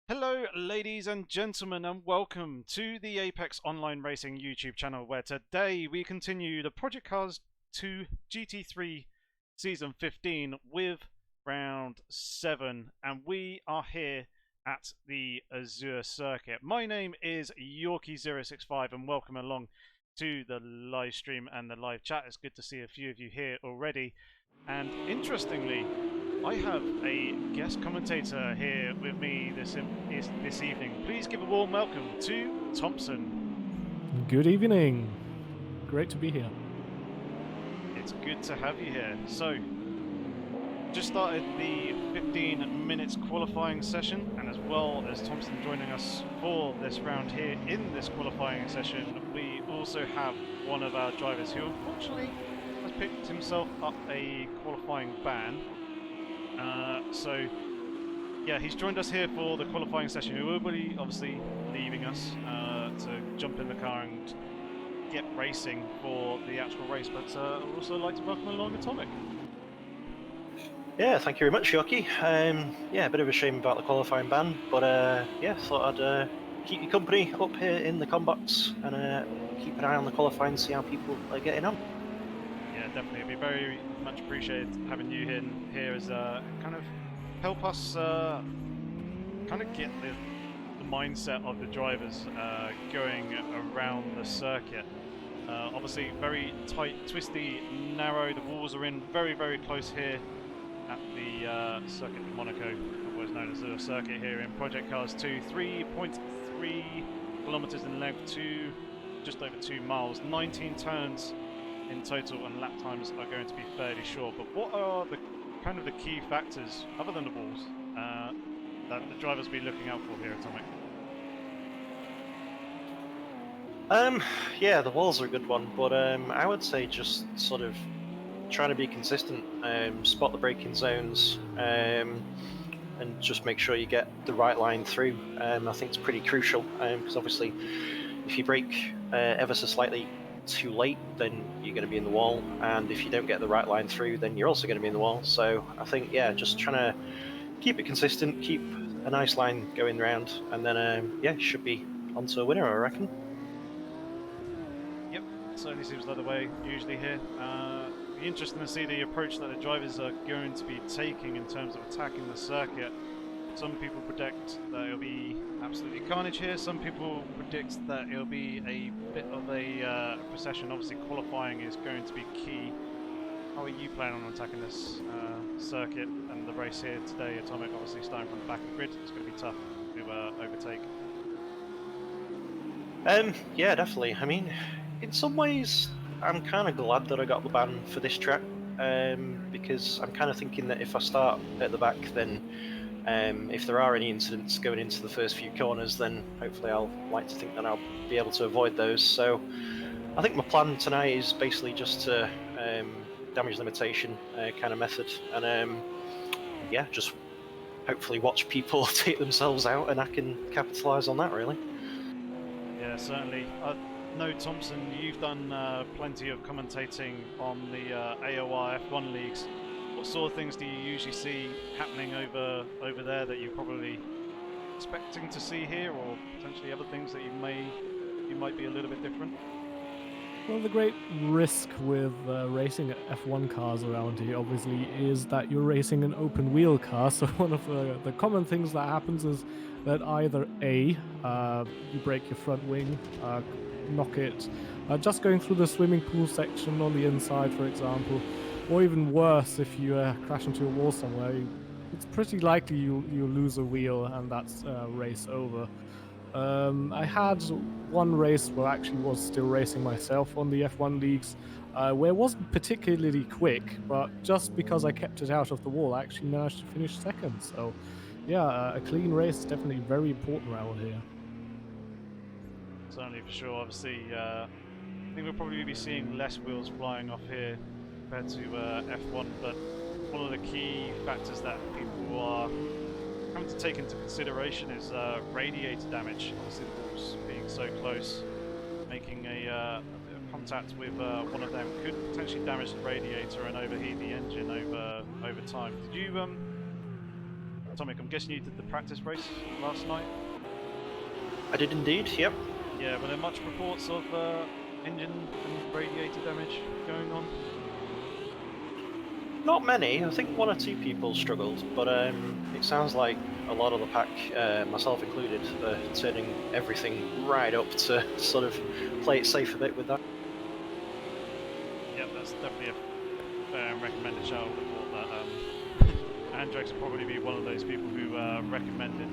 Hello, ladies and gentlemen, and welcome to the Apex Online Racing YouTube channel, where today we continue the Project Cars 2 GT3 Season 15 with Round 7, and we are here at the Azure circuit. My name is Yorkie065, and welcome along to the live stream and the live chat. It's good to see a few of you here already, and interestingly, I have a guest commentator here with me this evening. Please give a warm welcome to Thompson. Good evening. Great to be here. It's good to have you here. So, just started the 15 minutes qualifying session, and as well as Thompson joining us for this round here in this qualifying session, we also have one of our drivers who unfortunately has picked himself up a qualifying ban. So, yeah, he's joined us here for the qualifying session. He will be obviously leaving us to jump in the car and get racing for the actual race, but I'd also like to welcome along Atomic. Yeah, thank you very much, Yorkie. Yeah, a bit of a shame about the qualifying ban, but yeah, thought I'd keep you company up here in the combox and keep an eye on the qualifying and see how people are getting on. Yeah, definitely. It'd be very much appreciated having you here as kind of help us kind of get the mindset of the drivers going around the circuit. Obviously, very tight, twisty, narrow. The walls are in very, very close here at the Circuit de Monaco, otherwise known as the circuit here in Project Cars 2. 3.3 kilometers in length, just over 2 miles, 19 turns in total, and lap times are going to be fairly short. But what are the kind of the key factors, other than the walls, that the drivers will be looking out for here, Atomic? Yeah, the walls are a good one, but I would say just sort of trying to be consistent, spot the braking zones, and just make sure you get the right line through. I think it's pretty crucial, because obviously if you brake ever so slightly too late, then you're going to be in the wall, and if you don't get the right line through, then you're also going to be in the wall. So I think, yeah, just trying to keep it consistent, keep a nice line going round, and then yeah, should be onto a winner, I reckon. Yep, certainly seems like the way usually here. Be interesting to see the approach that the drivers are going to be taking in terms of attacking the circuit. Some people predict that it'll be absolutely carnage here. Some people predict that it'll be a bit of a procession. Obviously, qualifying is going to be key. How are you planning on attacking this circuit and the race here today, Atomic? Obviously, starting from the back of the grid, it's going to be tough to overtake. Yeah, definitely. I mean, in some ways, I'm kind of glad that I got the ban for this track, because I'm kind of thinking that if I start at the back, then if there are any incidents going into the first few corners, then hopefully I'll like to think that I'll be able to avoid those. So I think my plan tonight is basically just to damage limitation kind of method, and yeah, just hopefully watch people take themselves out, and I can capitalise on that, really. Yeah, certainly. I know, Thompson, you've done plenty of commentating on the AOR F1 leagues. What sort of things do you usually see happening over there that you're probably expecting to see here, or potentially other things that you might be a little bit different? Well, the great risk with racing F1 cars around here, obviously, is that you're racing an open wheel car. So one of the common things that happens is that either A, you break your front wing, knock it, just going through the swimming pool section on the inside, for example, or even worse, if you crash into a wall somewhere, it's pretty likely you'll lose a wheel, and that's race over. I had one race where I actually was still racing myself on the F1 leagues, where it wasn't particularly quick, but just because I kept it out of the wall, I actually managed to finish second. So, yeah, a clean race is definitely very important around here. Certainly, for sure. Obviously, I think we'll probably be seeing less wheels flying off here compared to F1, but one of the key factors that people are having to take into consideration is radiator damage. Obviously, the walls being so close, making a contact with one of them could potentially damage the radiator and overheat the engine over time. Did you Atomic, I'm guessing you did the practice race last night? I did indeed, yep. Yeah, were there much reports of engine and radiator damage going on? Not many. I think one or two people struggled, but it sounds like a lot of the pack, myself included, are turning everything right up to sort of play it safe a bit with that. Yep, that's definitely a fair and recommended shout. I would have thought that Andrex would probably be one of those people who recommended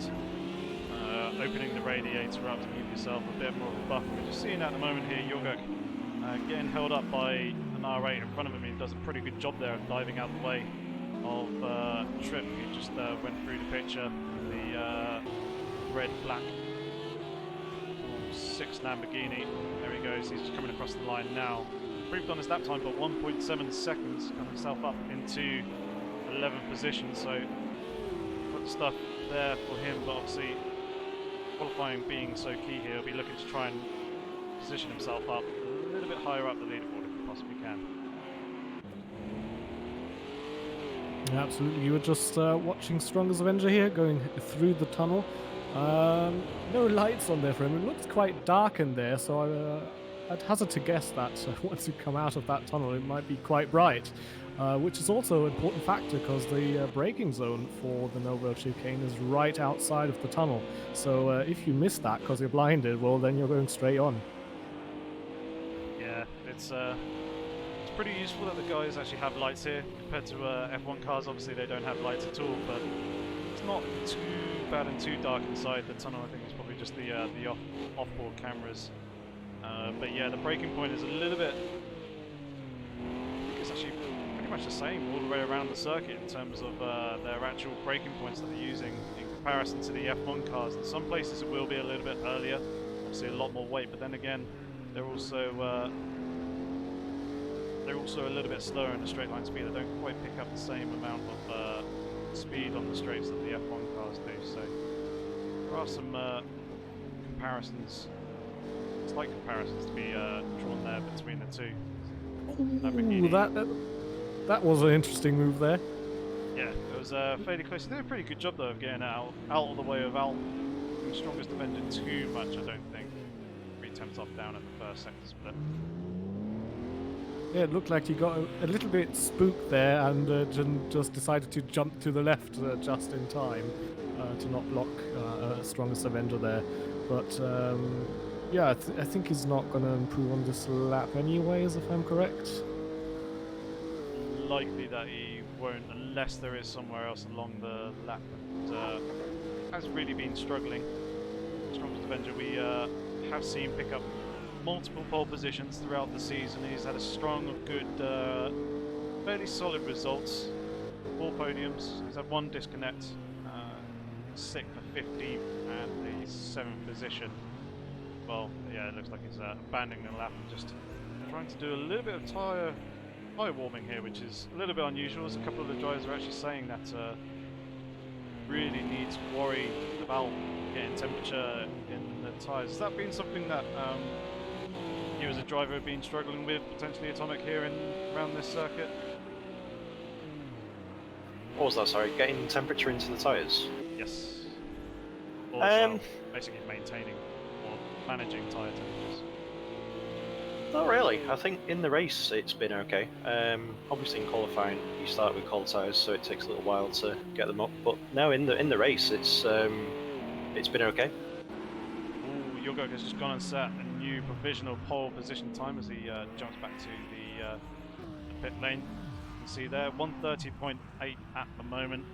opening the radiator up to give yourself a bit more of a buffer. We're just seeing at the moment here, Yogok getting held up by an R8 in front of him. He does a pretty good job there of diving out the way of Trip, who just went through the picture in the red black 6 Lamborghini. There he goes, he's just coming across the line now. Improved on his lap time, but 1.7 seconds, got himself up into 11th position, so good stuff there for him, but obviously qualifying being so key here, he'll be looking to try and position himself up a little bit higher up the leaderboard if he possibly can. Absolutely, you were just watching Strongest Avenger here, going through the tunnel. No lights on there for him. It looks quite dark in there, so I'd hazard to guess that once you come out of that tunnel, it might be quite bright. Which is also an important factor because the braking zone for the no road chicane is right outside of the tunnel. So if you miss that because you're blinded, well, then you're going straight on. Yeah, it's pretty useful that the guys actually have lights here compared to F1 cars. Obviously, they don't have lights at all, but it's not too bad and too dark inside the tunnel. I think it's probably just the off-board cameras. But yeah, the braking point is a little bit. I think it's actually pretty much the same all the way around the circuit in terms of their actual braking points that they're using in comparison to the F1 cars. In some places it will be a little bit earlier, obviously a lot more weight, but then again they're also a little bit slower in the straight line speed. They don't quite pick up the same amount of speed on the straights that the F1 cars do, so there are some comparisons, slight comparisons to be drawn there between the two. Ooh, that was an interesting move there. Yeah, it was fairly close. They did a pretty good job though of getting out of the way without the Strongest Avenger too much, I don't think. 3 tenths off down in the first sector split. Yeah, it looked like he got a little bit spooked there and just decided to jump to the left just in time to not block Strongest Avenger there. But yeah, I think he's not going to improve on this lap anyways, if I'm correct. Likely that he won't, unless there is somewhere else along the lap that has really been struggling. Strongest Avenger we have seen pick up multiple pole positions throughout the season. He's had a strong of good, fairly solid results. 4 podiums. He's had 1 disconnect, 6th for 15th and the 7th position. Well, yeah, it looks like he's abandoning the lap and just trying to do a little bit of tyre warming here, which is a little bit unusual, as a couple of the drivers are actually saying that really need to worry about getting temperature in the tyres. Has that been something that you as a driver have been struggling with, potentially Atomic, here around this circuit? What was that, sorry? Getting temperature into the tyres? Yes. Or well, basically maintaining or managing tyre temperatures. Not really. I think in the race it's been okay. Obviously in qualifying you start with cold tyres, so it takes a little while to get them up. But now in the race it's been okay. Ooh, Yogok has just gone and set a new provisional pole position time as he jumps back to the pit lane. You can see there 1:30.8 at the moment.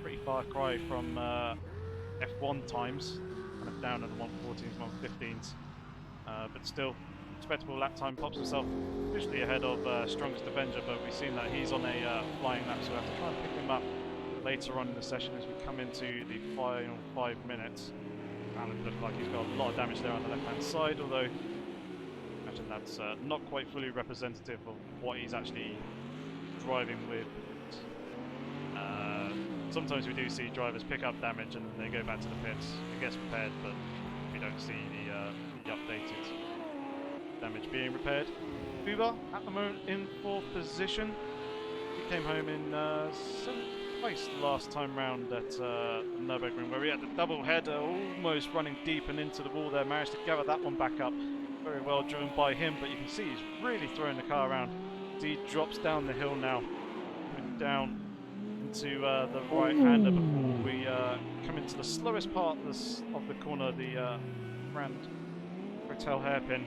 Pretty far cry from F1 times, kind of down at the 1:14s, 1:15s, but still. Respectable lap time, pops himself officially ahead of Strongest Avenger, but we've seen that he's on a flying lap, so we have to try and pick him up later on in the session as we come into the final 5 minutes. And it looks like he's got a lot of damage there on the left hand side, although I imagine that's not quite fully representative of what he's actually driving with. Sometimes we do see drivers pick up damage and they go back to the pits. It gets repaired, but we don't see the updated damage being repaired. Buba at the moment in 4th position. He came home in faced last time round at Nürburgring, where he had the double header, almost running deep and into the wall there, managed to gather that one back up. Very well driven by him, but you can see he's really throwing the car around. He drops down the hill now, coming down into the right-hander before we come into the slowest part of the corner, the Grand Hotel hairpin,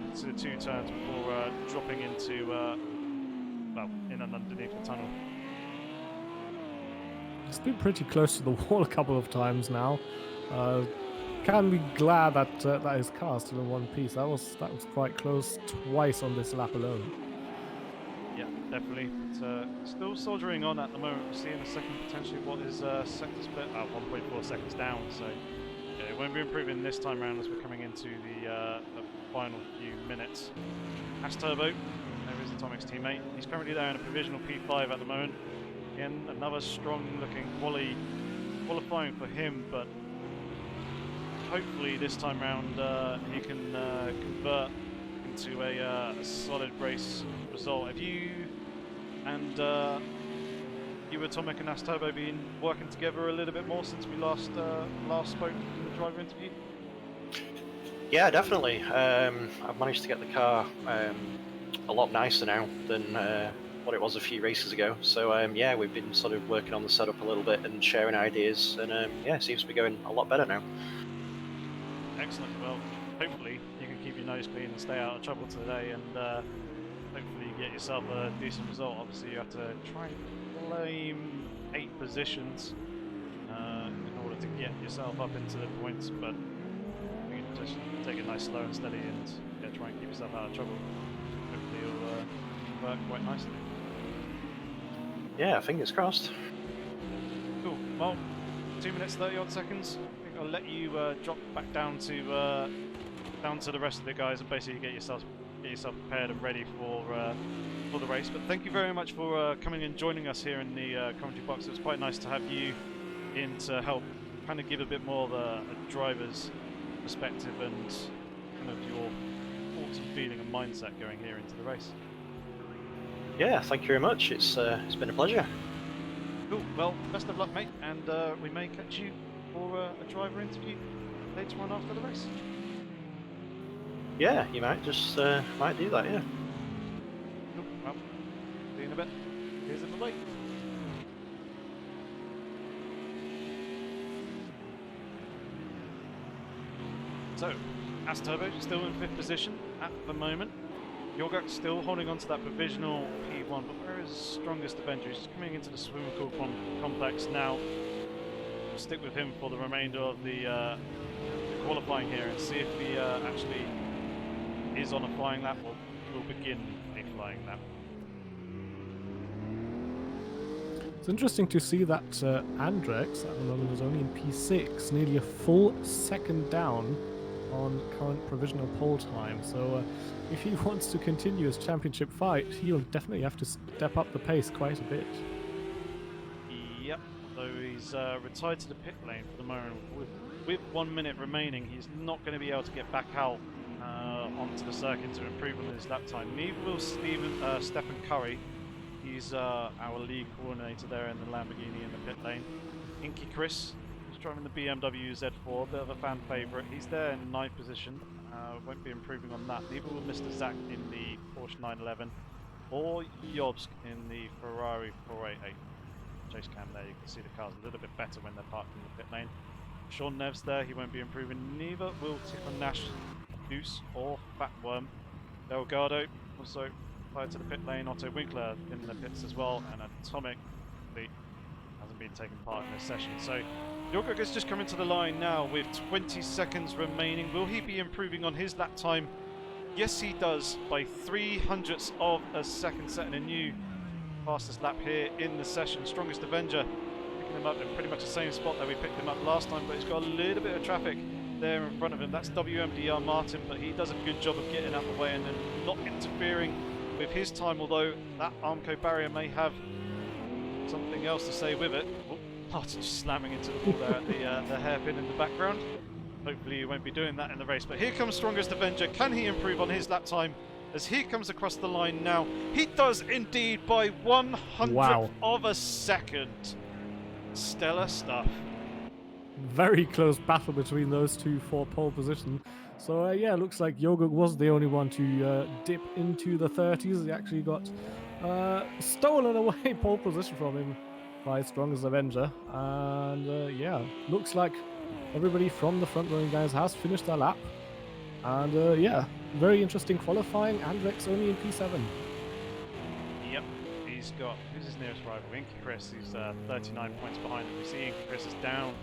into the 2 turns before dropping into, well, in and underneath the tunnel. It's been pretty close to the wall a couple of times now. Can be glad that that his car's still in one piece. That was quite close twice on this lap alone. Yeah, definitely. But, still soldiering on at the moment. We'll see in a second potentially what his sector split. 1.4 seconds down. So yeah, it won't be improving this time around as we're coming into the final few minutes. As Turbo, there is Atomic's teammate. He's currently there in a provisional P5 at the moment. Again, another strong-looking qualifying for him, but hopefully this time round he can convert into a solid race result. Have you and you, Atomic and Asturbo, been working together a little bit more since we last spoke in the driver interview? Yeah, definitely. I've managed to get the car a lot nicer now than what it was a few races ago. So yeah, we've been sort of working on the setup a little bit and sharing ideas, and yeah, it seems to be going a lot better now. Excellent. Well, hopefully you can keep your nose clean and stay out of trouble today, and hopefully you get yourself a decent result. Obviously you have to try and claim 8 positions in order to get yourself up into the points, but you can just take it nice, slow and steady, and yeah, try and keep yourself out of trouble. Hopefully it'll work quite nicely. Yeah, fingers crossed. Cool. Well, 2 minutes 30 odd seconds. I'll let you drop back down to the rest of the guys and basically get yourself prepared and ready for the race. But thank you very much for coming and joining us here in the commentary box. It was quite nice to have you in to help kind of give a bit more of a driver's perspective and kind of your thoughts and feeling and mindset going here into the race. Yeah, thank you very much. It's been a pleasure. Cool. Well, best of luck, mate, and we may catch you for a driver interview later on after the race. Yeah, you might just might do that. Yeah. Cool. Well, see you in a bit. Here's the way. So, Asturbo still in 5th position at the moment. Yorgak still holding on to that provisional P1, but where is Strongest Avenger? He's coming into the swimming pool complex now. We'll stick with him for the remainder of the qualifying here and see if he actually is on a flying lap or will begin a flying lap. It's interesting to see that Andrex at the moment is only in P6, nearly a full second down on current provisional pole time. So if he wants to continue his championship fight, he'll definitely have to step up the pace quite a bit. Yep, though he's retired to the pit lane for the moment. With 1 minute remaining, he's not going to be able to get back out onto the circuit to improve on his lap time. Neither will Stephen Curry. He's our lead coordinator there in the Lamborghini in the pit lane. Inky Chris, who's driving the BMW Z4, a bit of a fan favourite. He's there in 9th position. Won't be improving on that. Neither will Mr. Zach in the Porsche 911 or Jobsk in the Ferrari 488. Chase cam there, you can see the cars a little bit better when they're parked in the pit lane. Sean Nev's there, he won't be improving. Neither will Tiffan Nash, Deuce or Fatworm. Elgato also fired to the pit lane. Otto Winkler in the pits as well, and Atomic hasn't been taking part in this session. So Yorgak is just coming to the line now with 20 seconds remaining. Will he be improving on his lap time? Yes, he does, by 300ths of a second, setting a new fastest lap here in the session. Strongest Avenger picking him up in pretty much the same spot that we picked him up last time, but he's got a little bit of traffic there in front of him. That's WMDR Martin, but he does a good job of getting out of the way and then not interfering with his time, although that Armco barrier may have something else to say with it. Oh, Martin just slamming into the wall there at the hairpin in the background. Hopefully he won't be doing that in the race, but here comes Strongest Avenger. Can he improve on his lap time? as he comes across the line now. He does indeed by 100th Wow. of a second. Stellar stuff. Very close battle between those two for pole position. So yeah, looks like Yogurt was the only one to dip into the 30s. He actually got stolen away pole position from him by Strongest Avenger. And yeah, looks like everybody from the front running guys has finished their lap. And yeah, very interesting qualifying. Andrex only in P7. Yep, he's got, who's his nearest rival? Inky Chris, who's 39 points behind him. We see Inky Chris is down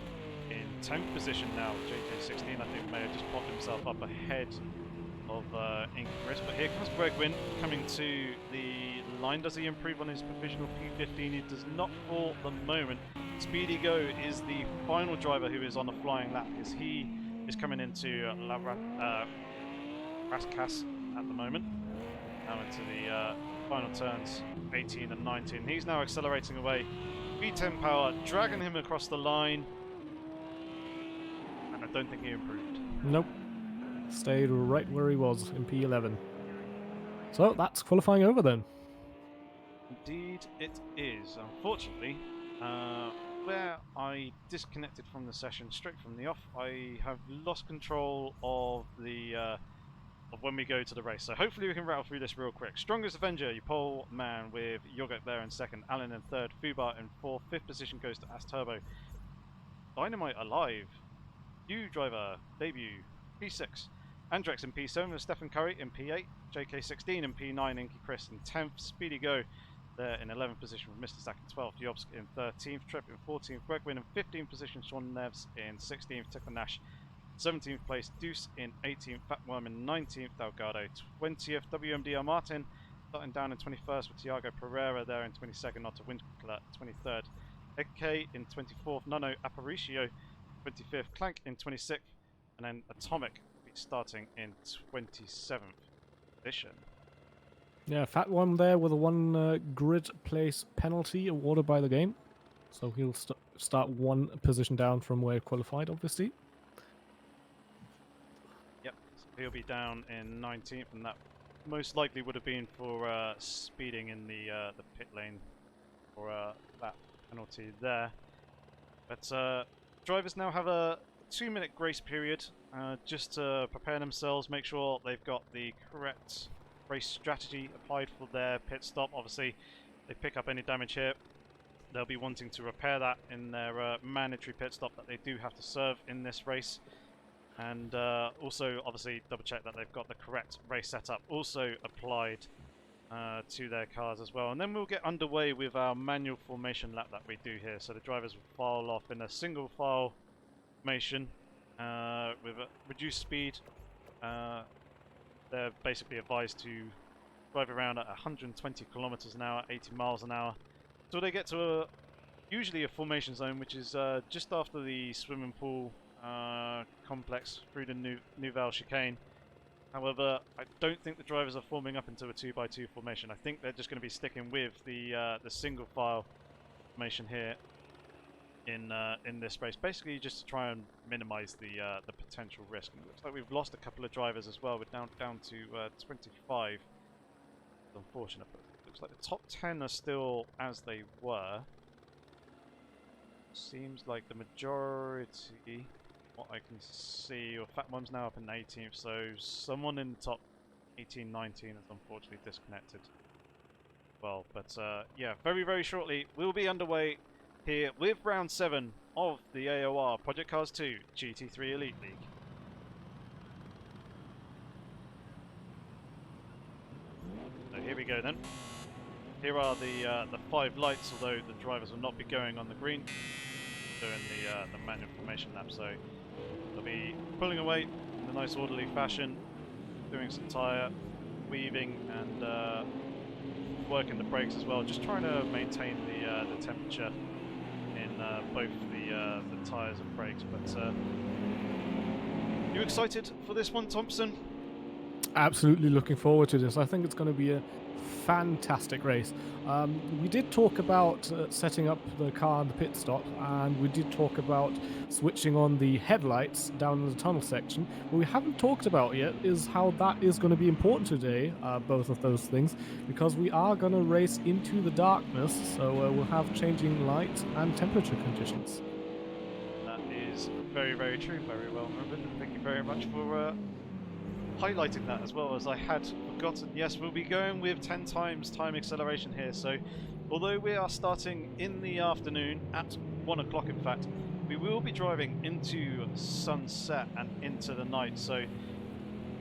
in 10th position now. GT3 I think may have just popped himself up ahead of Inky Chris. But here comes Greg Wynn coming to the line. Does he improve on his provisional P15? He does not for the moment. Speedy Go is the final driver who is on a flying lap, as he is coming into Raskas at the moment. Now into the final turns 18 and 19. He's now accelerating away. V10 power, dragging him across the line. And I don't think he improved. Nope. Stayed right where he was in P11. So that's qualifying over then. Indeed it is. Unfortunately, where I disconnected from the session straight from the off, I have lost control of the of when we go to the race. So hopefully we can rattle through this real quick. Strongest Avenger, your pole man with Yogurt there in second, Alan in third, Fubar in fourth, fifth position goes to As Turbo. Dynamite Alive, new driver debut P6, Andrex in P7 with Stephen Curry in P8, JK16 in P9, Inky Chris in 10th, Speedy Go there in 11th position with Mr. Stack in 12th, Jobsk in 13th, Trip in 14th, Greg Wynn in 15th position, Sean Neves in 16th, Tickle Nash 17th place, Deuce in 18th, Fatworm in 19th, Elgato 20th, WMDR Martin starting down in 21st with Tiago Pereira there in 22nd, Otter Winkler 23rd, Egg in 24th, Nuno Aparicio 25th, Clank in 26th, and then Atomic starting in 27th position. Yeah, Fat One there with a one grid place penalty awarded by the game. So he'll start one position down from where he qualified, obviously. Yep, so he'll be down in 19th, and that most likely would have been for speeding in the pit lane for that penalty there. But drivers now have a 2-minute grace period just to prepare themselves, make sure they've got the correct race strategy applied for their pit stop. Obviously, they pick up any damage here, they'll be wanting to repair that in their mandatory pit stop that they do have to serve in this race. And also, obviously, double check that they've got the correct race setup also applied to their cars as well. And then we'll get underway with our manual formation lap that we do here. So the drivers will file off in a single file formation with a reduced speed. They're basically advised to drive around at 120 kilometers an hour, 80 miles an hour. So they get to usually a formation zone, which is just after the swimming pool complex through the Nouvelle chicane. However, I don't think the drivers are forming up into a 2x2 formation. I think they're just going to be sticking with the single file formation here in this race, basically just to try and minimise the potential risk. And it looks like we've lost a couple of drivers as well. We're down to 25. It's unfortunate, but it looks like the top 10 are still as they were. Seems like the majority, what I can see, or Fat Mom's now up in 18th, so someone in the top 18, 19 is unfortunately disconnected. Well, but yeah, very, very shortly we'll be underway here with round 7 of the AOR Project Cars 2 GT3 Elite League. So here we go then. Here are the 5 lights, although the drivers will not be going on the green. They're in the manual formation lap, so they'll be pulling away in a nice orderly fashion, doing some tyre weaving and working the brakes as well, just trying to maintain the temperature in both the tyres and brakes. But you excited for this one, Thompson? Absolutely looking forward to this. I think it's going to be a fantastic race. We did talk about setting up the car in the pit stop, and we did talk about switching on the headlights down in the tunnel section. What we haven't talked about yet is how that is going to be important today, both of those things, because we are going to race into the darkness, so we'll have changing light and temperature conditions. That is very, very true. Very well remembered. Thank you very much for highlighting that as well, as I had forgotten. Yes, we'll be going with 10 times time acceleration here, so although we are starting in the afternoon at 1 o'clock in fact, we will be driving into sunset and into the night, so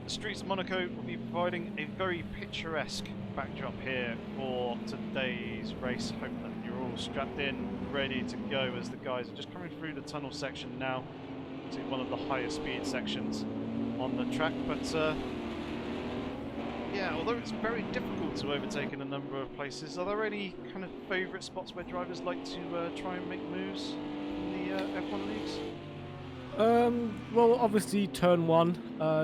the streets of Monaco will be providing a very picturesque backdrop here for today's race. Hope that you're all strapped in, ready to go, as the guys are just coming through the tunnel section now to one of the higher speed sections on the track. But yeah, although it's very difficult to overtake in a number of places, are there any kind of favourite spots where drivers like to try and make moves in the F1 leagues? Well, obviously turn 1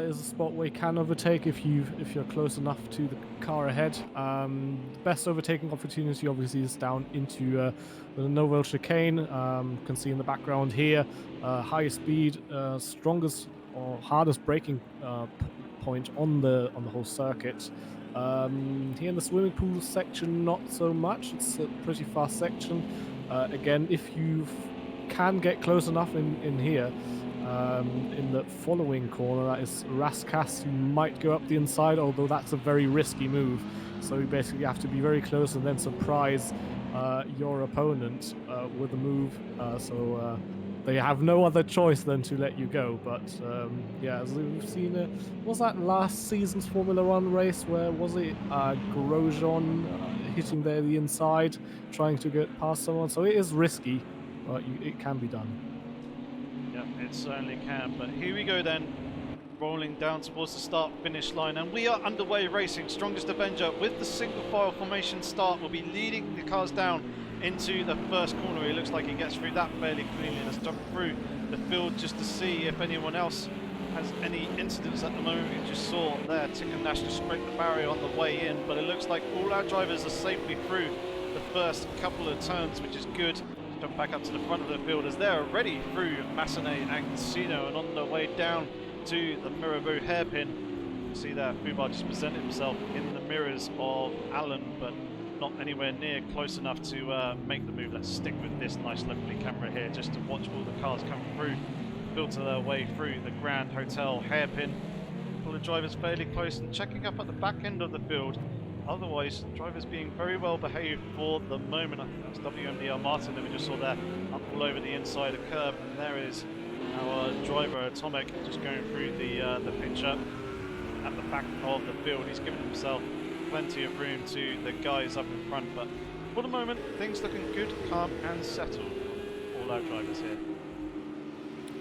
is a spot where you can overtake if you're close enough to the car ahead. The best overtaking opportunity obviously is down into the Novel chicane. You can see in the background here, highest speed, strongest or hardest braking point on the whole circuit. Here in the swimming pool section, not so much. It's a pretty fast section. Again, if you can get close enough in here, in the following corner, that is Raskas, you might go up the inside, although that's a very risky move. So you basically have to be very close and then surprise your opponent with a move. So they have no other choice than to let you go. But yeah, as we've seen, was that last season's Formula 1 race where was it Grosjean hitting there the inside, trying to get past someone? So it is risky, but it can be done. Yep, it certainly can. But here we go then, rolling down towards the start-finish line, and we are underway racing. Strongest Avenger with the single file formation start will be leading the cars down into the first corner. It looks like he gets through that fairly cleanly. Let's jump through the field just to see if anyone else has any incidents at the moment. We just saw there Tick Nash just scrape the barrier on the way in, but it looks like all our drivers are safely through the first couple of turns, which is good. Jump back up to the front of the field as they're already through Massenet and Casino and on their way down to the Mirabeau hairpin. You see there, Fubar just presented himself in the mirrors of Alan, but not anywhere near close enough to make the move. Let's stick with this nice lovely camera here just to watch all the cars come through, filter their way through the Grand Hotel hairpin. All the drivers fairly close and checking up at the back end of the field. Otherwise, drivers being very well behaved for the moment. I think that's WMDR Martin that we just saw there, up all over the inside of curb. And there is our driver Atomic just going through the picture at the back of the field. He's given himself plenty of room to the guys up in front. But for the moment, things looking good, calm and settled. All our drivers here.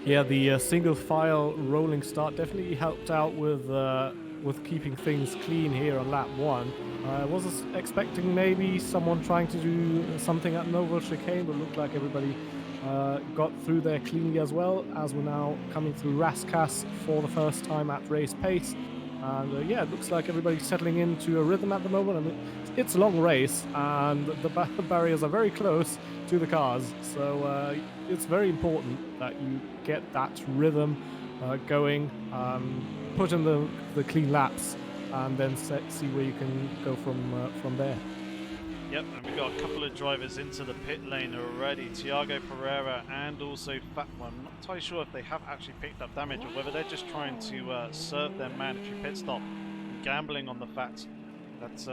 Yeah, the single file rolling start definitely helped out with keeping things clean here on lap 1. I was expecting maybe someone trying to do something at Novel chicane, but looked like everybody got through there cleanly, as well as we're now coming through Raskas for the first time at race pace. And yeah, it looks like everybody's settling into a rhythm at the moment. I mean, it's a long race and the barriers are very close to the cars, so it's very important that you get that rhythm going, put in the clean laps, and then see where you can go from there. Yep, and we've got a couple of drivers into the pit lane already, Thiago Pereira and also Fat One. I'm not entirely sure if they have actually picked up damage or whether they're just trying to serve their mandatory pit stop, gambling on the fact that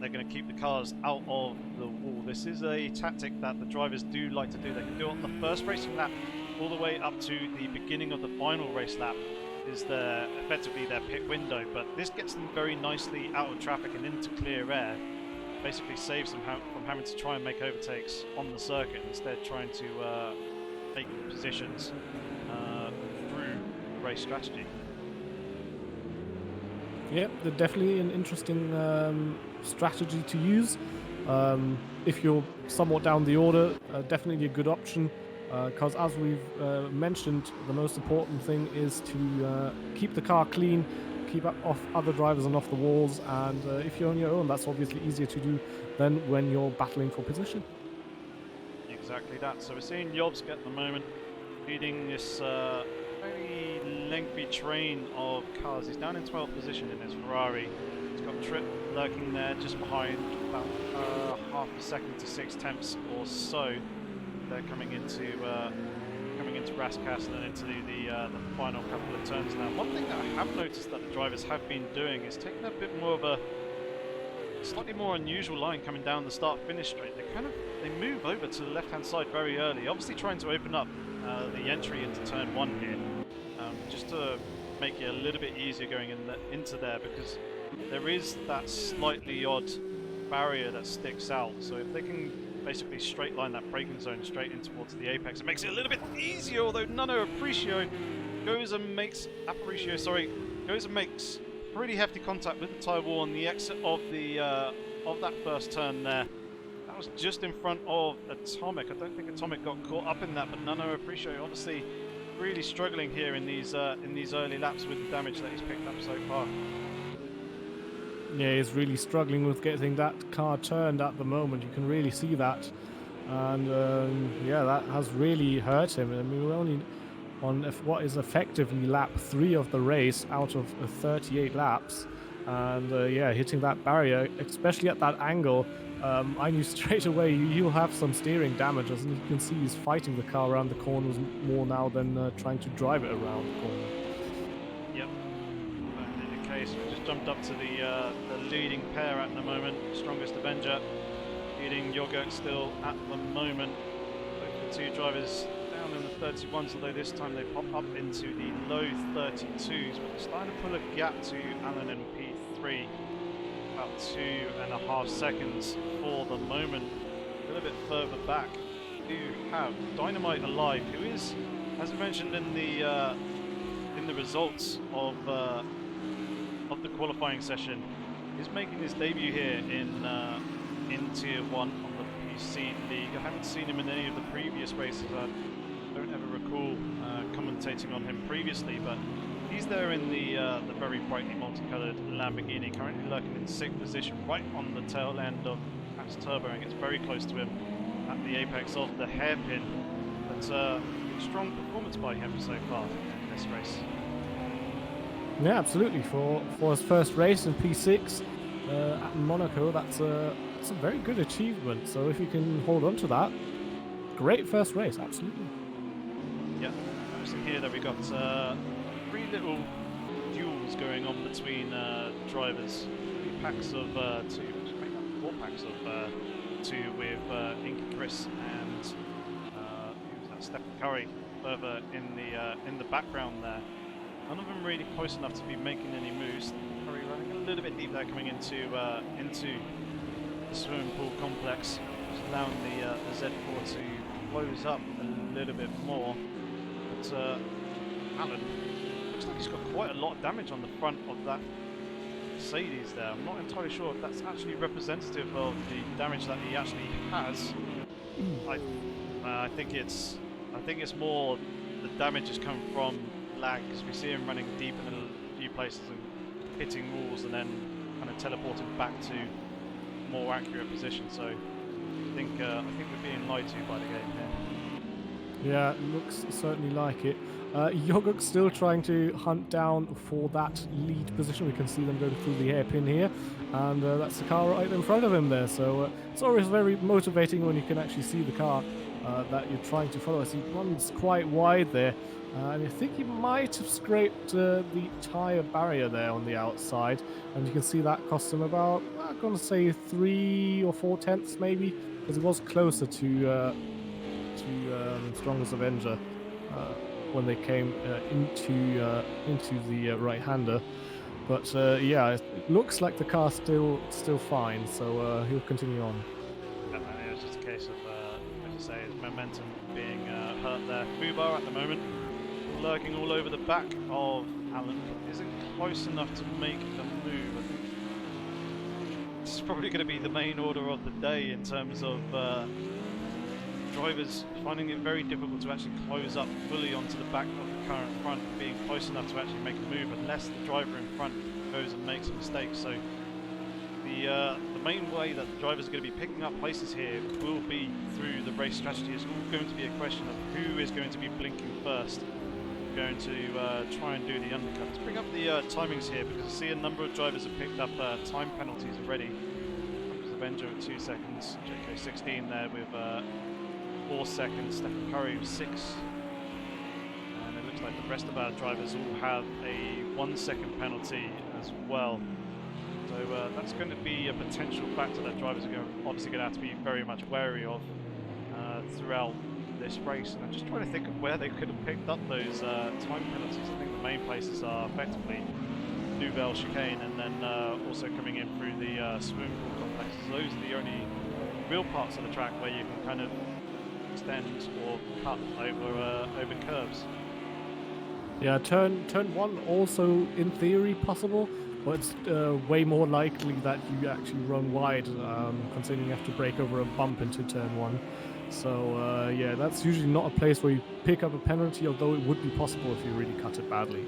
they're going to keep the cars out of the wall. This is a tactic that the drivers do like to do. They can do it on the first racing lap all the way up to the beginning of the final race lap is effectively their pit window, but this gets them very nicely out of traffic and into clear air. Basically saves them from having to try and make overtakes on the circuit, instead trying to take positions through race strategy. Yeah, they're definitely an interesting strategy to use. If you're somewhat down the order, definitely a good option, because as we've mentioned, the most important thing is to keep the car clean keep off other drivers and off the walls. And if you're on your own, that's obviously easier to do than when you're battling for position. Exactly that. So we're seeing Jobsk at the moment leading this very lengthy train of cars. He's down in 12th position in his Ferrari. He's got Tripp lurking there just behind, about half a second to 6/10 or so. They're coming into Rascas and into the final couple of turns now. One thing that I have noticed that the drivers have been doing is taking a bit more of a slightly more unusual line coming down the start-finish straight. They move over to the left-hand side very early, obviously trying to open up the entry into turn 1 here, just to make it a little bit easier going into there, because there is that slightly odd barrier that sticks out. So if they can basically straight line that braking zone straight in towards the apex, it makes it a little bit easier. Although Nano Aparicio goes and makes pretty hefty contact with the tyre wall on the exit of that first turn there. That was just in front of Atomic. I don't think Atomic got caught up in that, but Nano Aparicio obviously really struggling here in these early laps with the damage that he's picked up so far. Yeah, he's really struggling with getting that car turned at the moment. You can really see that. And yeah, that has really hurt him. I mean, we're only on what is effectively lap 3 of the race out of 38 laps. And yeah, hitting that barrier, especially at that angle, I knew straight away he'll have some steering damage. As you can see, he's fighting the car around the corners more now than trying to drive it around the corner. Yep. In the case, we just jumped up to the leading pair at the moment. Strongest Avenger leading Jogurt still at the moment. Both the two drivers down in the 31s, although this time they pop up into the low 32s, but they're starting to pull a gap to Alan and P3. About 2.5 seconds for the moment. A little bit further back, you have Dynamite Alive, who is, as we mentioned in the results of the qualifying session, is making his debut here in Tier 1 on the PC League. I haven't seen him in any of the previous races. I don't ever recall commentating on him previously, but he's there in the very brightly multicoloured Lamborghini, currently lurking in 6th position, right on the tail end of Max Turbo, and gets very close to him at the apex of the hairpin. But strong performance by him so far in this race. Yeah, absolutely. For his first race in P6 at Monaco, that's a very good achievement. So if you can hold on to that, great first race, absolutely. Yeah, noticing here that we got 3 little duels going on between drivers. 3 packs of 2, which make up 4 packs of 2 with Inky Chris and who's that? Stephen Curry further in the background there. None of them really close enough to be making any moves. Curry running a little bit deep there, coming into the swimming pool complex, just allowing the Z4 to close up a little bit more. But Alan looks like he's got quite a lot of damage on the front of that Mercedes there. I'm not entirely sure if that's actually representative of the damage that he actually has. I think it's more the damage has come from lag, because we see him running deep in a few places and hitting walls and then kind of teleporting back to more accurate position. So I think we're being lied to by the game here. Yeah, it looks certainly like it. Yogurt's still trying to hunt down for that lead position. We can see them go through the hairpin here, and that's the car right in front of him there. So it's always very motivating when you can actually see the car that you're trying to follow. He runs quite wide there, and I think he might have scraped the tyre barrier there on the outside, and you can see that cost him about, I'm going to say 3 or 4 tenths maybe, because it was closer to Strongest Avenger when they came into the right-hander. But yeah, it looks like the car's still fine, so he'll continue on. And it was just a case of, as you say, his momentum being hurt there. Fubar at the moment, lurking all over the back of Alan, isn't close enough to make a move. I think this is probably going to be the main order of the day in terms of drivers finding it very difficult to actually close up fully onto the back of the car in front, being close enough to actually make a move unless the driver in front goes and makes a mistake. So the main way that the drivers are going to be picking up places here will be through the race strategy. It's all going to be a question of who is going to be blinking first, going to try and do the undercut. Let's bring up the timings here, because I see a number of drivers have picked up time penalties already. Avenger with 2 seconds, JK16 there with 4 seconds, Stephen Curry with 6, and it looks like the rest of our drivers all have a 1 second penalty as well. So that's going to be a potential factor that drivers are obviously going to have to be very much wary of throughout this race. And I'm just trying to think of where they could have picked up those time penalties. I think the main places are effectively Nouvelle Chicane, and then also coming in through the swimming pool complexes. Those are the only real parts of the track where you can kind of extend or cut over curves. Yeah, turn 1 also in theory possible, but it's way more likely that you actually run wide, considering you have to brake over a bump into turn 1. So yeah, that's usually not a place where you pick up a penalty, although it would be possible if you really cut it badly.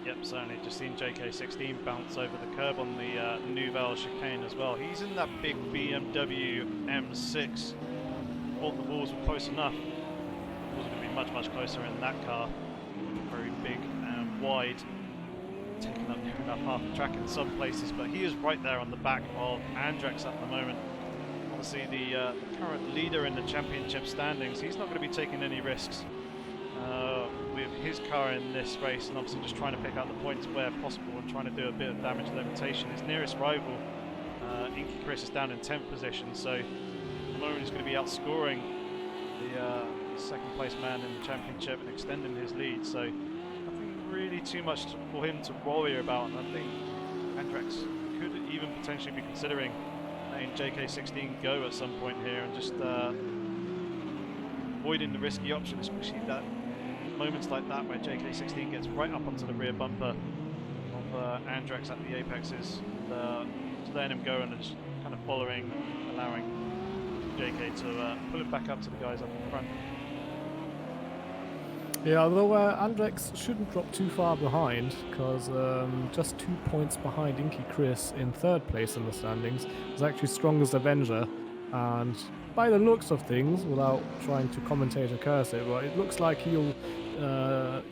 Yep, certainly. Just seen JK16 bounce over the curb on the Nouvelle Chicane as well. He's in that big BMW M6. Thought the walls were close enough. The walls are going to be much, much closer in that car. Very big and wide, taking up near enough half the track in some places, but he is right there on the back of Andrex at the moment. Obviously the current leader in the championship standings. He's not going to be taking any risks with his car in this race, and obviously just trying to pick out the points where possible and trying to do a bit of damage limitation. His nearest rival, Inky Chris, is down in 10th position, so at the moment he's going to be outscoring the second place man in the championship and extending his lead, so nothing really too much for him to worry about. And I think Andrex could even potentially be considering letting JK16 go at some point here and just avoiding the risky option, especially that moments like that where JK16 gets right up onto the rear bumper of Andrex at the apexes, and just letting him go and just kind of following, allowing JK to pull him back up to the guys up in front. Yeah, although Andrex shouldn't drop too far behind, because just 2 points behind Inky Chris in 3rd place in the standings is actually strongest Avenger, and by the looks of things, without trying to commentate or curse it, but it looks like he'll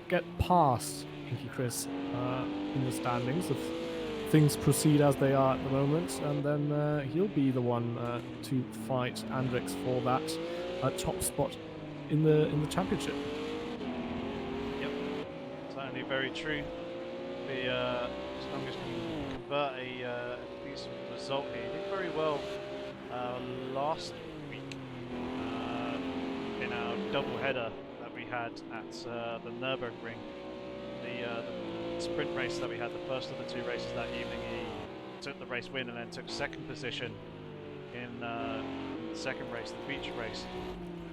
get past Inky Chris in the standings if things proceed as they are at the moment, and then he'll be the one to fight Andrex for that top spot in the championship. Yep, certainly very true. As long as we can convert a decent result here, he did very well last week in our double header that we had at the Nürburgring, the sprint race that we had, the first of the 2 races that evening. He took the race win and then took 2nd position in the 2nd race, the feature race.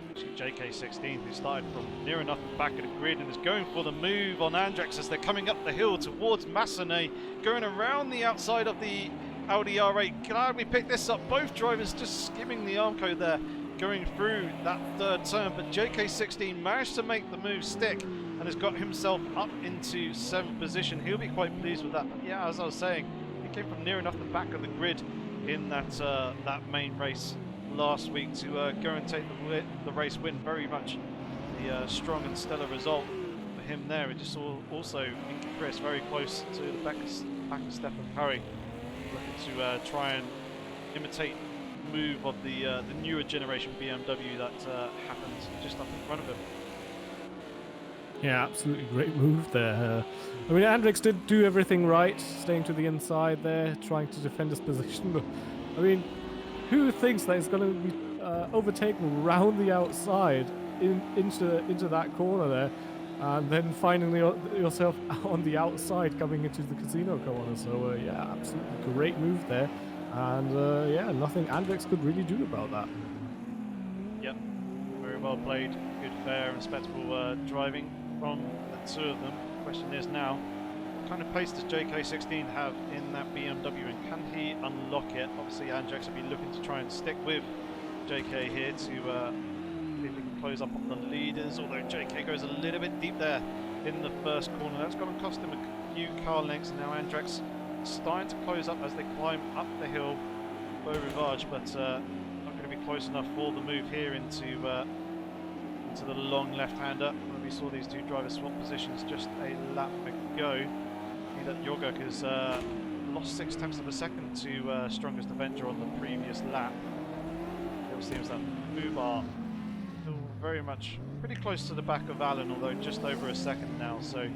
Actually, JK16, who started from near enough the back of the grid and is going for the move on Andrex as they're coming up the hill towards Massenet, going around the outside of the Audi R8. Glad we picked this up. Both drivers just skimming the Armco there, going through that 3rd turn, but JK16 managed to make the move stick and has got himself up into 7th position. He'll be quite pleased with that. But yeah, as I was saying, he came from near enough the back of the grid in that main race last week to go and take the race win. Very much the strong and stellar result for him there. We just saw also Inky Chris very close to the back of Stephen Curry, looking to try and imitate the move of the newer generation BMW that happened just up in front of him. Yeah, absolutely great move there. I mean, Andrex did do everything right, staying to the inside there, trying to defend his position. But, I mean, who thinks that he's going to be overtaken round the outside into that corner there, and then finding yourself on the outside coming into the casino corner? So, yeah, absolutely great move there. And, yeah, nothing Andrex could really do about that. Yep, very well played. Good, fair, and respectable driving from the 2 of them. The question is now, what kind of pace does JK16 have in that BMW, and can he unlock it? Obviously Andrex will be looking to try and stick with JK here to see if we can close up on the leaders, although JK goes a little bit deep there in the first corner. That's going to cost him a few car lengths. Now Andrex starting to close up as they climb up the hill, Beau Rivage, but not going to be close enough for the move here into the long left-hander. We saw these two drivers swap positions just a lap ago. See that Jorguk has lost 0.6 of a second to Strongest Avenger on the previous lap. It seems that Bubar still very much pretty close to the back of Alan, although just over a second now. So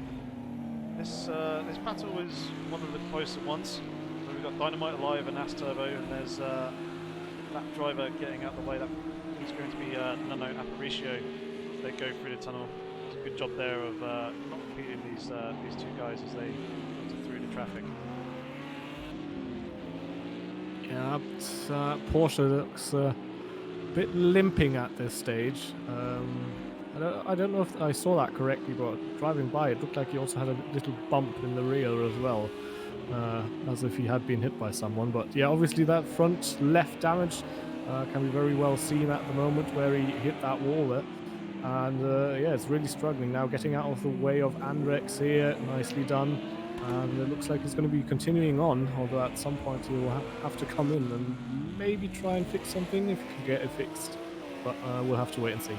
this battle is one of the closer ones. So we've got Dynamite Alive and As Turbo, and there's that driver getting out of the way. That is going to be Nano Aparicio. They go through the tunnel. It's a good job there of not impeding these two guys as they filter through the traffic. Yeah, Porsche looks a bit limping at this stage. I don't know if I saw that correctly, but driving by it looked like he also had a little bump in the rear as well, as if he had been hit by someone. But yeah, obviously that front left damage can be very well seen at the moment where he hit that wall there. And yeah, it's really struggling now, getting out of the way of Andrex here. Nicely done. And it looks like he's going to be continuing on, although at some point he will have to come in and maybe try and fix something if he can get it fixed. But we'll have to wait and see.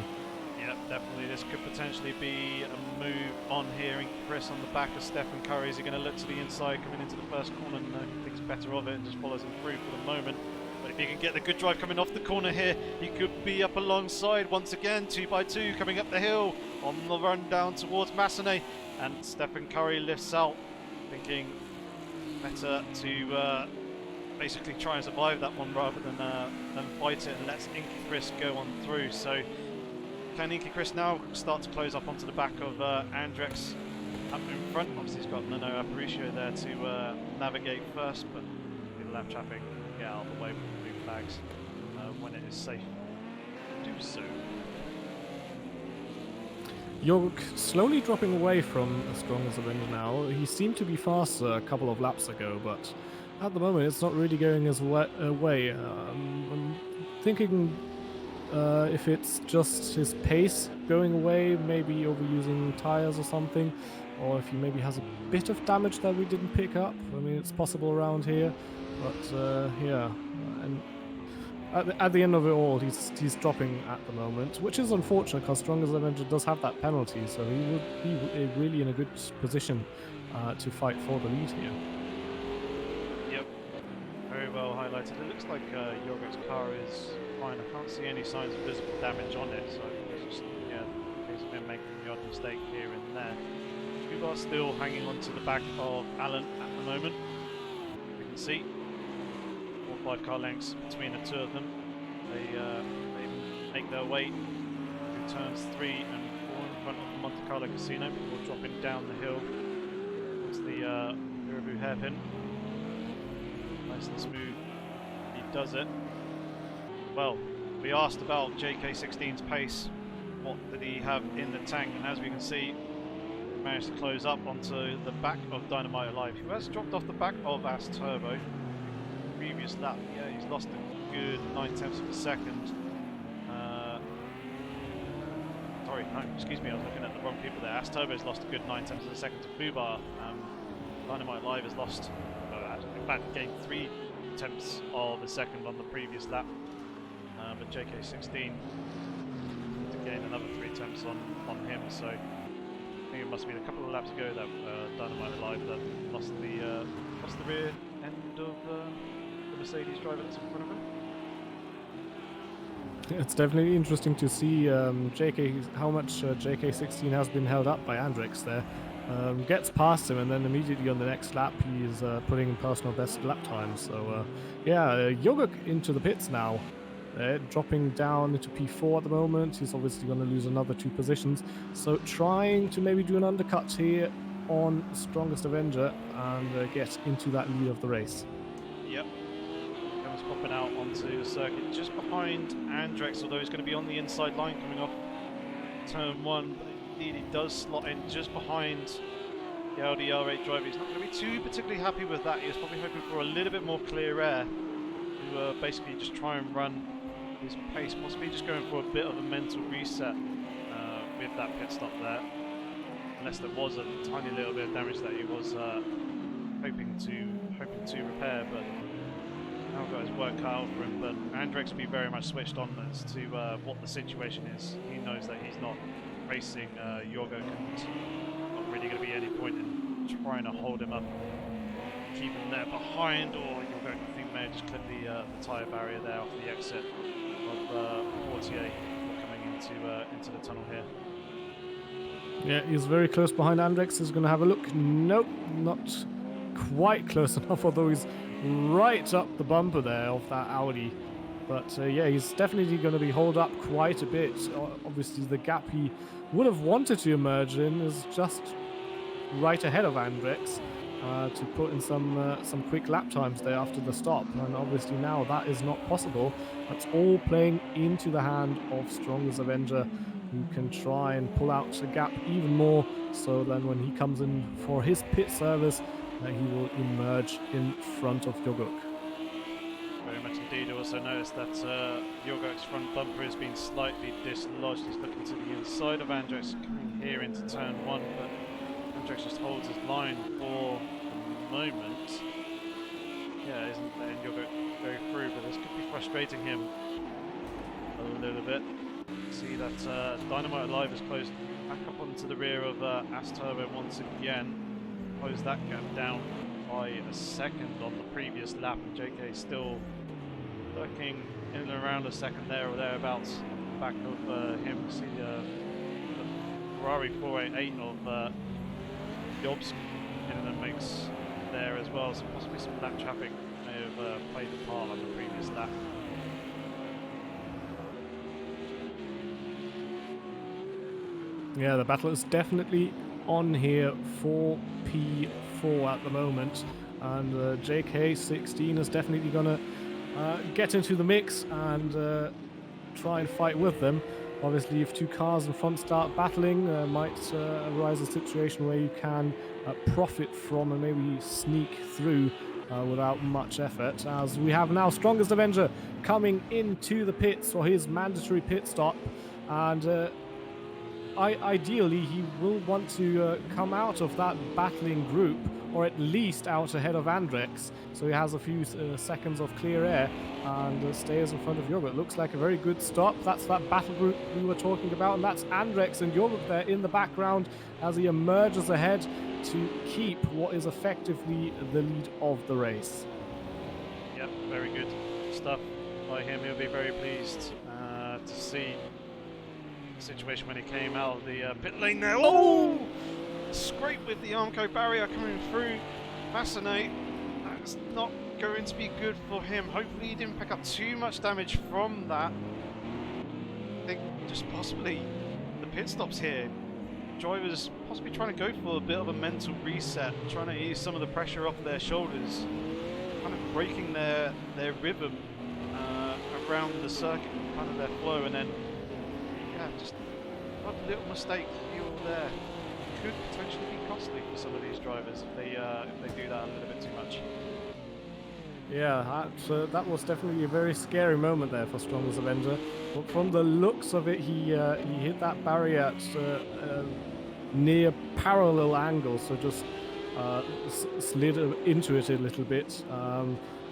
Yeah, definitely. This could potentially be a move on here. And Chris on the back of Stephen Curry. Is he going to look to the inside coming into the first corner? No, he thinks better of it and just follows him through for the moment. But if he can get the good drive coming off the corner here, he could be up alongside once again, 2x2 coming up the hill on the run down towards Massenet. And Stephen Curry lifts out, thinking better to basically try and survive that one rather than fight it, and lets Inky Chris go on through. So can Inky Chris now start to close up onto the back of Andrex up in front? Obviously he's got Nano Aparicio there to navigate first, but it'll have traffic get out of the way with the blue flags when it is safe to do so. Jorg slowly dropping away from Strongest Avenger now. He seemed to be faster a couple of laps ago, but at the moment it's not really going his way. I'm thinking if it's just his pace going away, maybe overusing tires or something, or if he maybe has a bit of damage that we didn't pick up. I mean, it's possible around here, but yeah. And at the end of it all, he's dropping at the moment, which is unfortunate because Strongest Avenger does have that penalty, so he would be really in a good position to fight for the lead here. Yep, very well highlighted. It looks like Jorguk's car is fine. I can't see any signs of visible damage on it, so it's just, yeah, he's been making the odd mistake here and there. We are still hanging on to the back of Alan at the moment. You can see 4 or 5 car lengths between the two of them. They make their way through turns 3 and 4 in front of the Monte Carlo Casino before dropping down the hill towards the Mirabu hairpin. Nice and smooth. He does it. Well, we asked about JK16's pace. What did he have in the tank? And as we can see, he managed to close up onto the back of Dynamite Alive, who has dropped off the back of As Turbo. Previous lap, yeah, he's lost a good 0.9 of a second. Sorry, no, excuse me, I was looking at the wrong people there. As Turbo's lost a good 0.9 of a second to Bubar. Dynamite Live has lost, in fact, gained 0.3 of a second on the previous lap. But JK16 to gain another 0.3 on him. So I think it must have been a couple of laps ago that Dynamite Live that lost the rear end of the Mercedes driver that's in front of him. It's definitely interesting to see how much JK16 has been held up by Andrex there. Gets past him, and then immediately on the next lap he's putting in personal best lap time. So yeah, Jorguk into the pits now. Dropping down into P4 at the moment. He's obviously going to lose another 2 positions. So trying to maybe do an undercut here on Strongest Avenger and get into that lead of the race. Yep. Comes popping out onto the circuit just behind Andrex, although he's going to be on the inside line coming off turn 1. But indeed he does slot in just behind the Audi R8 driver. He's not going to be too particularly happy with that. He was probably hoping for a little bit more clear air to basically just try and run his pace, possibly just going for a bit of a mental reset with that pit stop there. Unless there was a tiny little bit of damage that he was hoping to repair, but now got his work cut out for him. But Andrex will be very much switched on as to what the situation is. He knows that he's not racing Yorgok, and not really going to be any point in trying to hold him up, keep him there behind, or Yorgok I think may have just clipped the tyre barrier there off the exit of 48 coming into the tunnel here. Yeah, he's very close behind Andrex. He's going to have a look. Nope, not quite close enough, although he's right up the bumper there of that Audi. But yeah, he's definitely going to be holed up quite a bit. Obviously, the gap he would have wanted to emerge in is just right ahead of Andrex to put in some quick lap times there after the stop. And obviously now that is not possible. That's all playing into the hand of Strongest Avenger, who can try and pull out the gap even more, so then when he comes in for his pit service, he will emerge in front of Yorgok. Very much indeed. Also noticed that Yorgok's front bumper has been slightly dislodged. He's looking to the inside of Andrex, coming here into turn 1, but Andrex just holds his line for the moment. Yeah, isn't letting Yorgok go through, but this could be frustrating him a little bit. See that Dynamite Alive has closed back up onto the rear of Asturbo once again. Closed that gap down by a second on the previous lap, and JK still lurking in and around a second there or thereabouts back of him. See the Ferrari 488 of Jobs in the mix there as well, so possibly some lap traffic may have played a part on the previous lap. Yeah, the battle is definitely on here for P4 at the moment, and JK16 is definitely going to get into the mix and try and fight with them. Obviously, if two cars in front start battling, might arise a situation where you can profit from and maybe sneak through without much effort, as we have now Strongest Avenger coming into the pits for his mandatory pit stop, and ideally he will want to come out of that battling group, or at least out ahead of Andrex, so he has a few seconds of clear air and stays in front of Yorgok. Looks like a very good stop. That's that battle group we were talking about, and that's Andrex and Yorgok there in the background as he emerges ahead to keep what is effectively the lead of the race. Yep, very good stuff by him. He'll be very pleased to see situation when he came out of the pit lane there. Oh! Scrape with the Armco barrier coming through. Fascinate. That's not going to be good for him. Hopefully he didn't pick up too much damage from that. I think just possibly the pit stops here. Drivers possibly trying to go for a bit of a mental reset, trying to ease some of the pressure off their shoulders, kind of breaking their rhythm around the circuit, kind of their flow, and then yeah, just a little mistake here or there could potentially be costly for some of these drivers if they do that a little bit too much. Yeah, that was definitely a very scary moment there for Strongest Avenger. But from the looks of it, he hit that barrier at near parallel angle, so just slid into it a little bit.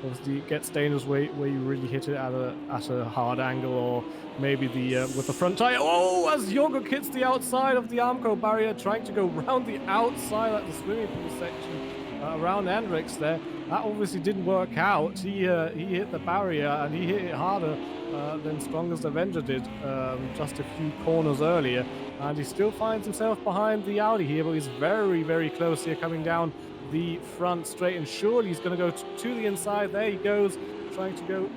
Obviously, it gets dangerous where you really hit it at a hard angle, or maybe with the front tire. Oh, as Yorgok hits the outside of the Armco barrier, trying to go round the outside at the swimming pool section around Andrex there. That obviously didn't work out. He hit the barrier, and he hit it harder than Strongest Avenger did just a few corners earlier. And he still finds himself behind the Audi here, but he's very, very close here, coming down the front straight, and surely he's going to go to the inside. There he goes, trying to go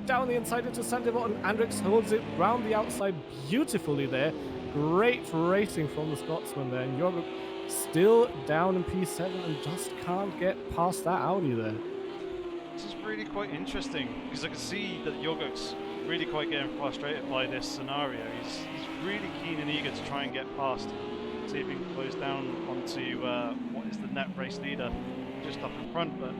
down the inside into center bottom. Andrex holds it round the outside beautifully there. Great racing from the Scotsman there, and Yorgok still down in P7 and just can't get past that Audi there. This is really quite interesting, because I can see that Yorgok's really quite getting frustrated by this scenario. He's really keen and eager to try and get past, see if he can close down onto what is the net race leader just up in front, but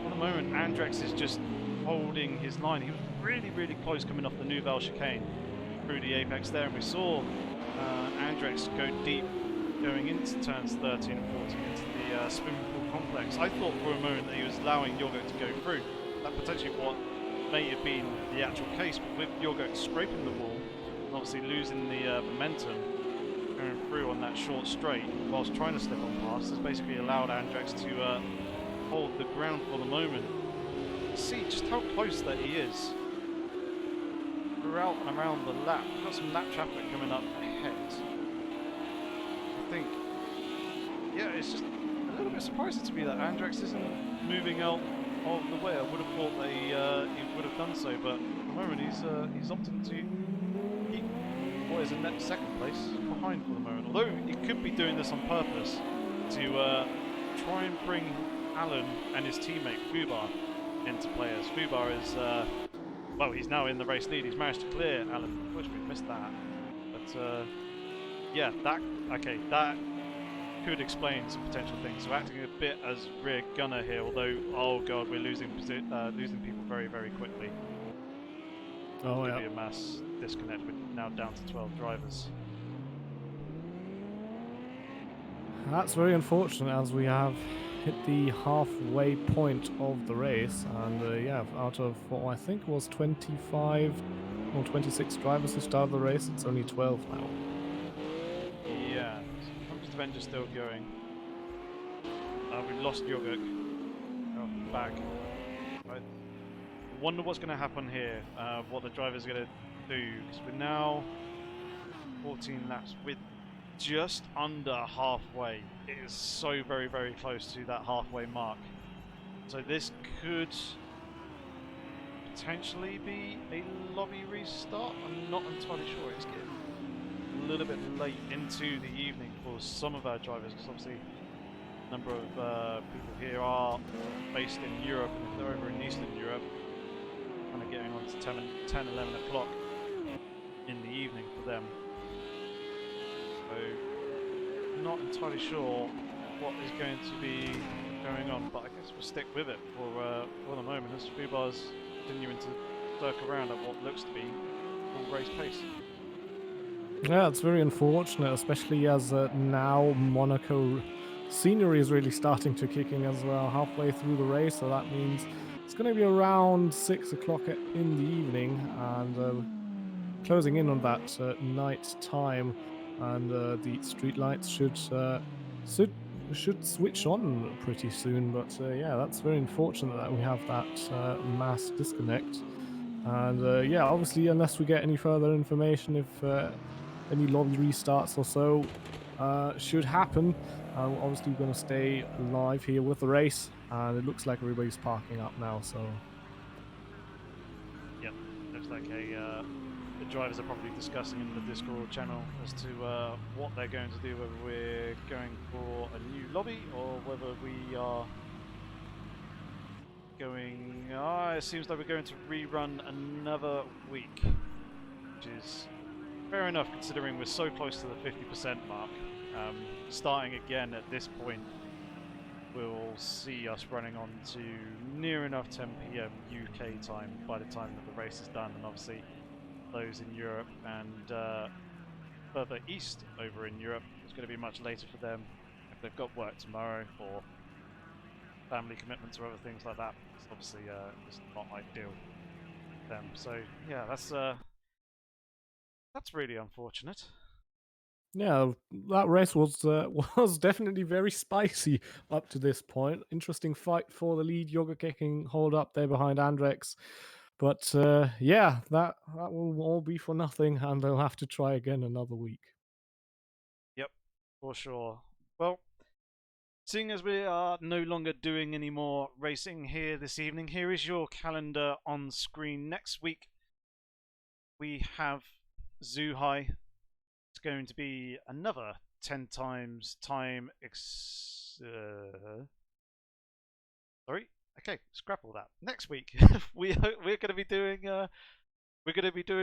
for the moment Andrex is just holding his line. He was really, really close coming off the Nouvelle chicane through the apex there, and we saw Andrex go deep going into turns 13 and 14 into the swimming pool complex. I thought for a moment that he was allowing Yorgo to go through. That potentially what may have been the actual case, but with Yorgo scraping the wall and obviously losing the momentum going through on that short straight whilst trying to slip on past has basically allowed Andrex to hold the ground for the moment. See just how close that he is throughout and around the lap. We've got some lap traffic coming up ahead. I think, yeah, it's just a little bit surprising to me that Andrex isn't moving out of the way. I would have thought that he would have done so, but at the moment he's opted to keep what is in second place behind for the moment. Although he could be doing this on purpose to try and bring Alan and his teammate Fubar into play. As Fubar is, well, he's now in the race lead. He's managed to clear Alan. Unfortunately, we missed that. But yeah, that could explain some potential things. So acting a bit as rear gunner here, although, oh god, we're losing people very, very quickly. Oh, Could yeah. be a mass disconnect. We're now down to 12 drivers. That's very unfortunate, as we have hit the halfway point of the race, and yeah, out of what I think was 25 or 26 drivers who started the race, it's only 12 now. Yeah, Hump's Avenger still going. We've lost Yogurt. Oh, back. I wonder what's going to happen here, what the driver's going to do, because we're now 14 laps. We're just under halfway. It is so very, very close to that halfway mark. So this could potentially be a lobby restart. I'm not entirely sure. It's getting a little bit late into the evening for some of our drivers, because obviously a number of people here are based in Europe, and if they're over in Eastern Europe, kind of getting on to 10, 11 o'clock in the evening for them. So, not entirely sure what is going to be going on, but I guess we'll stick with it for the moment as Fubar's continuing to circle around at what looks to be full race pace. Yeah, it's very unfortunate, especially as now Monaco scenery is really starting to kick in as well halfway through the race, so that means it's going to be around 6 o'clock in the evening, and closing in on that night time, and the street lights should switch on pretty soon. But yeah, that's very unfortunate that we have that mass disconnect. And yeah, obviously, unless we get any further information, if any lobby restarts or so should happen, obviously we're going to stay live here with the race, and it looks like everybody's parking up now. So Yep, looks like the drivers are probably discussing in the Discord channel as to what they're going to do, whether we're going for a new lobby or whether we are going... it seems like we're going to rerun another week, which is fair enough considering we're so close to the 50% mark. Starting again at this point will see us running on to near enough 10 PM UK time by the time that the race is done, and obviously those in Europe and further east over in Europe, it's going to be much later for them if they've got work tomorrow or family commitments or other things like that. It's obviously it's not ideal for them. So yeah, that's really unfortunate. yeah, that race was was definitely very spicy up to this point. Interesting fight for the lead. Yoga kicking hold up there behind Andrex. But yeah, that will all be for nothing, and they'll have to try again another week. Yep, for sure. Well, seeing as we are no longer doing any more racing here this evening, here is your calendar on screen. Next week we have Zhuhai. It's going to be another 10 times time. Sorry. Okay, scrap all that. Next week we're going to be doing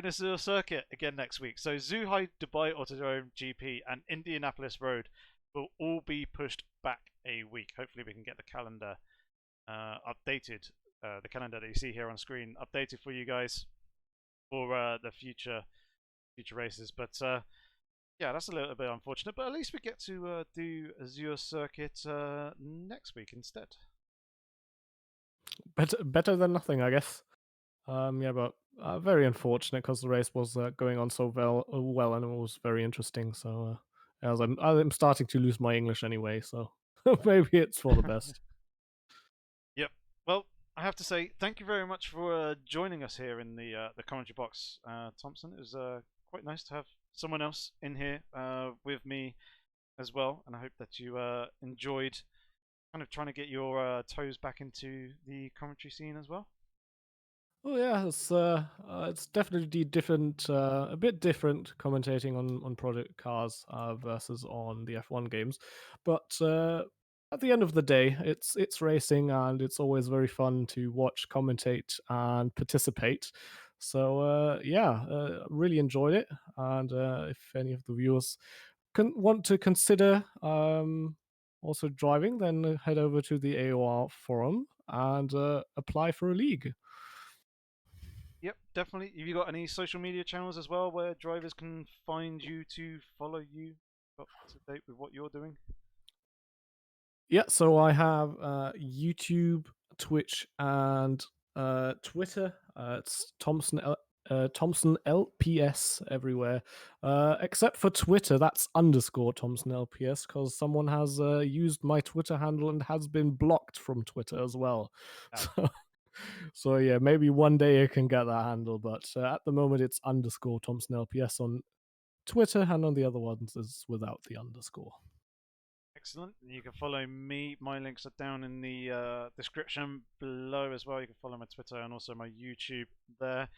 Azure circuit again next week. So Zhuhai, Dubai Autodrome GP, and Indianapolis Road will all be pushed back a week. Hopefully we can get the calendar updated the calendar that you see here on screen updated for you guys for the future races. But yeah, that's a little bit unfortunate. But at least we get to do Azure Circuit next week instead. Better than nothing, I guess. Yeah, but very unfortunate because the race was going on so well, and it was very interesting. So, as I'm starting to lose my English anyway, so maybe it's for the best. Yep. Well, I have to say thank you very much for joining us here in the commentary box, Thompson. It was quite nice to have someone else in here with me as well, and I hope that you enjoyed kind of trying to get your toes back into the commentary scene as well. Oh yeah, it's definitely different, a bit different commentating on project cars versus on the F1 games, but at the end of the day, it's racing, and it's always very fun to watch, commentate, and participate. So yeah, really enjoyed it, and if any of the viewers want to consider also driving, then head over to the AOR forum and apply for a league. Yep, definitely. Have you got any social media channels as well where drivers can find you to follow you up to date with what you're doing? Yeah, so I have YouTube, Twitch, and Twitter. It's Thompson LPS everywhere, except for Twitter. That's underscore Thompson LPS because someone has used my Twitter handle and has been blocked from Twitter as well. Oh. So yeah, maybe one day I can get that handle, but at the moment it's underscore Thompson LPS on Twitter, and on the other ones is without the underscore. Excellent. You can follow me. My links are down in the description below as well. You can follow my Twitter and also my YouTube there.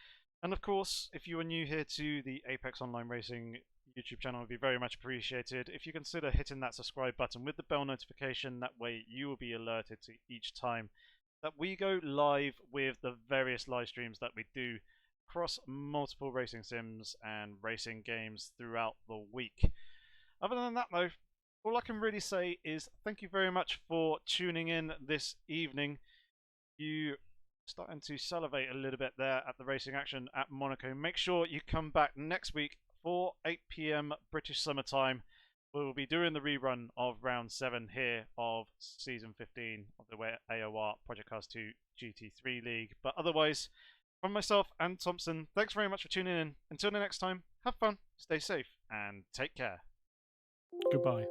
And of course, if you are new here to the Apex Online Racing YouTube channel, it would be very much appreciated if you consider hitting that subscribe button with the bell notification. That way you will be alerted to each time that we go live with the various live streams that we do across multiple racing sims and racing games throughout the week. Other than that, though, all I can really say is thank you very much for tuning in this evening. You starting to salivate a little bit there at the racing action at Monaco. Make sure you come back next week for 8 p.m. British Summer Time. We will be doing the rerun of round 7 here of season 15 of the AOR Project Cars 2 GT3 League. But otherwise, from myself and Thompson, thanks very much for tuning in. Until the next time, have fun, stay safe, and take care. Goodbye.